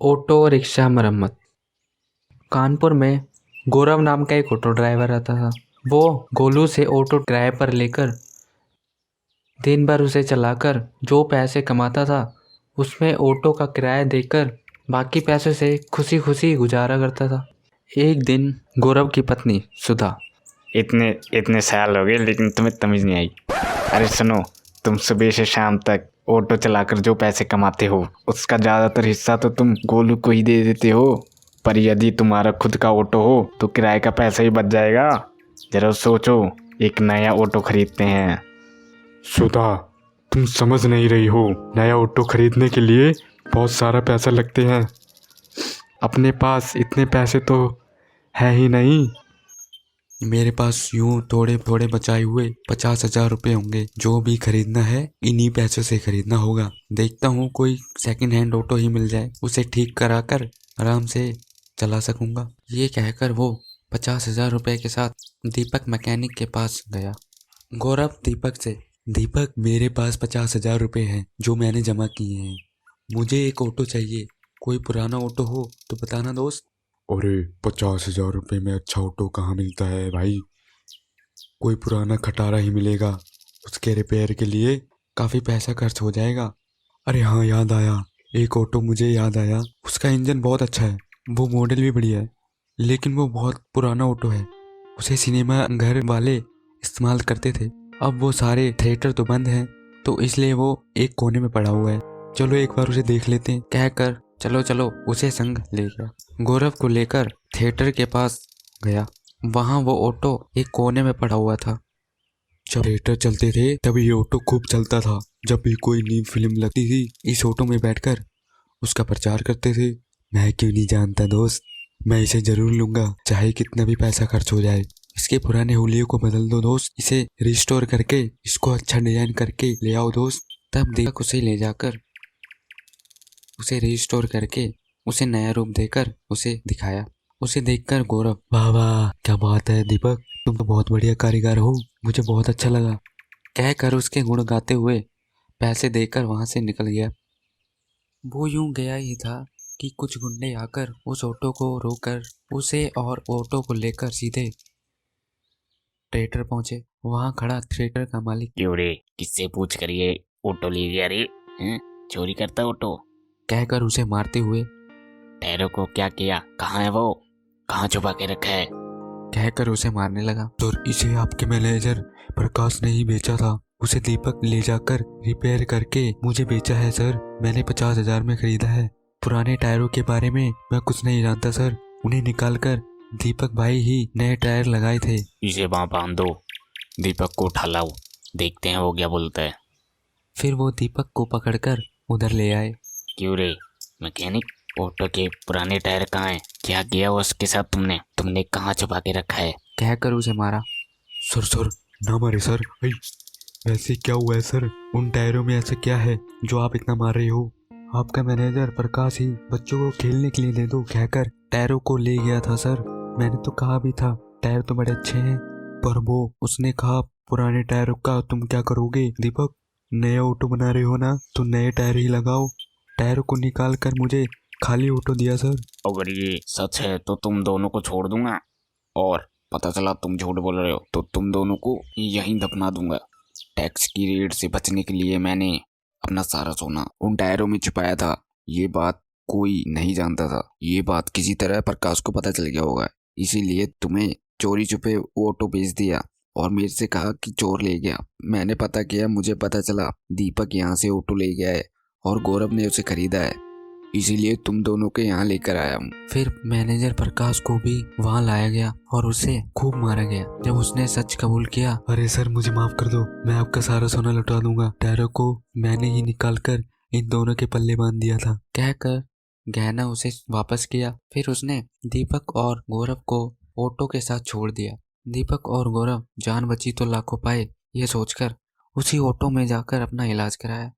Auto rickshaw मरम्मत। कानपुर में गौरव नाम का एक ऑटो ड्राइवर रहता था। वो गोलू से ऑटो किराए पर लेकर दिन भर उसे चलाकर जो पैसे कमाता था उसमें ऑटो का किराया देकर बाकी पैसों से खुशी खुशी गुजारा करता था। एक दिन गौरव की पत्नी सुधा, इतने इतने साल हो गए लेकिन तुम्हें तमीज़ नहीं आई। अरे सुनो, तुम सुबह से शाम तक ऑटो चलाकर जो पैसे कमाते हो उसका ज़्यादातर हिस्सा तो तुम गोलू को ही दे देते हो। पर यदि तुम्हारा खुद का ऑटो हो तो किराए का पैसा ही बच जाएगा। जरा सोचो, एक नया ऑटो खरीदते हैं। सुधा, तुम समझ नहीं रही हो। नया ऑटो खरीदने के लिए बहुत सारा पैसा लगते हैं। अपने पास इतने पैसे तो है ही नहीं। मेरे पास यूं थोड़े थोड़े बचाए हुए 50,000 रुपये होंगे। जो भी खरीदना है इन्हीं पैसों से खरीदना होगा। देखता हूँ कोई सेकंड हैंड ऑटो ही मिल जाए, उसे ठीक कराकर आराम से चला सकूंगा। ये कहकर वो 50,000 रुपये के साथ दीपक मैकेनिक के पास गया। गौरव दीपक से, दीपक मेरे पास 50,000 रुपये हैं जो मैंने जमा किए हैं। मुझे एक ऑटो चाहिए, कोई पुराना ऑटो हो तो बताना दोस्त। अरे 50,000 रुपये में अच्छा ऑटो कहाँ मिलता है भाई। कोई पुराना खटारा ही मिलेगा, उसके रिपेयर के लिए काफ़ी पैसा खर्च हो जाएगा। अरे हाँ, याद आया, एक ऑटो मुझे याद आया। उसका इंजन बहुत अच्छा है, वो मॉडल भी बढ़िया है, लेकिन वो बहुत पुराना ऑटो है। उसे सिनेमा घर वाले इस्तेमाल करते थे। अब वो सारे थिएटर तो बंद हैं, तो इसलिए वो एक कोने में पड़ा हुआ है। चलो एक बार उसे देख लेते हैं, कहकर चलो चलो उसे संग ले गया। गौरव को लेकर थिएटर के पास गया। वहाँ वो ऑटो एक कोने में पड़ा हुआ था। जब थिएटर चलते थे तभी ये ऑटो खूब चलता था। जब भी कोई नई फिल्म लगती थी इस ऑटो में बैठकर उसका प्रचार करते थे। मैं क्यों नहीं जानता दोस्त, मैं इसे जरूर लूंगा, चाहे कितना भी पैसा खर्च हो जाए। इसके पुराने हुलियों को बदल दो दोस्त, इसे रिस्टोर करके इसको अच्छा डिजाइन करके ले आओ दोस्त। तब दीपक उसे ले जाकर उसे रिस्टोर करके उसे नया रूप देकर उसे दिखाया। उसे देखकर गौरव, वाह वाह क्या बात है दीपक, तुम तो बहुत बढ़िया कारीगर हो, मुझे बहुत अच्छा लगा, कहकर उसके गुण गाते हुए पैसे देकर वहां से निकल गया। वो यूं गया ही था कि कुछ गुंडे आकर उस ऑटो को रोककर उसे और ऑटो को लेकर सीधे थिएटर पहुंचे। वहां खड़ा थिएटर का मालिक, क्यों रे, किससे पूछ कर ये ऑटो ले गया रे? चोरी करता ऑटो? कहकर उसे मारते हुए, टायरों को क्या किया? कहाँ है वो? कहाँ छुपा के रखा है? कहकर उसे मारने लगा। तो इसे आपके मैनेजर प्रकाश ने ही बेचा था। उसे दीपक ले जाकर रिपेयर करके मुझे बेचा है सर। मैंने 50,000 में खरीदा है। पुराने टायरों के बारे में मैं कुछ नहीं जानता सर, उन्हें निकालकर दीपक भाई ही नए टायर लगाए थे। इसे वहाँ बांध दो, दीपक को उठा लाओ, देखते हैं वो क्या बोलता है। फिर वो दीपक को पकड़कर उधर ले आए। क्यों रे मैकेनिक, ऑटो के पुराने टायर कहाँ हैं? क्या किया उसके साथ तुमने कहाँ छुपा के रखा है? कहकर उसे मारा। सर सर ना मारे सर। वैसे क्या हुआ है सर, उन टायरों में ऐसा क्या है जो आप इतना मार रहे हो? आपका मैनेजर प्रकाश ही बच्चों को खेलने के लिए दे दो कहकर टायरों को ले गया था सर। मैंने तो कहा भी था टायर तो बड़े अच्छे हैं, पर वो उसने कहा पुराने टायरों का तुम क्या करोगे दीपक, नया ऑटो बना रहे हो ना तो नए टायर ही लगाओ। टायरों को निकाल कर मुझे खाली ऑटो दिया सर। अगर ये सच है तो तुम दोनों को छोड़ दूंगा, और पता चला तुम झूठ बोल रहे हो तो तुम दोनों को यहीं दफना दूंगा। टैक्स की रेड से बचने के लिए मैंने अपना सारा सोना उन टायरों में छुपाया था। ये बात कोई नहीं जानता था। ये बात किसी तरह प्रकाश को पता चल गया होगा, इसीलिए तुम्हें चोरी छुपे ऑटो बेच दिया और मेरे से कहा कि चोर ले गया। मैंने पता किया, मुझे पता चला दीपक यहाँ से ऑटो ले गया है और गौरव ने उसे खरीदा है, इसीलिए तुम दोनों के यहाँ लेकर आया हूँ। फिर मैनेजर प्रकाश को भी वहाँ लाया गया और उसे खूब मारा गया। जब उसने सच कबूल किया, अरे सर मुझे माफ कर दो, मैं आपका सारा सोना लौटा दूंगा। टायरों को मैंने ही निकाल कर इन दोनों के पल्ले बांध दिया था, कहकर गहना उसे वापस किया। फिर उसने दीपक और गौरव को ऑटो के साथ छोड़ दिया। दीपक और गौरव जान बची तो लाखों पाए, ये सोचकर उसी ऑटो में जाकर अपना इलाज कराया।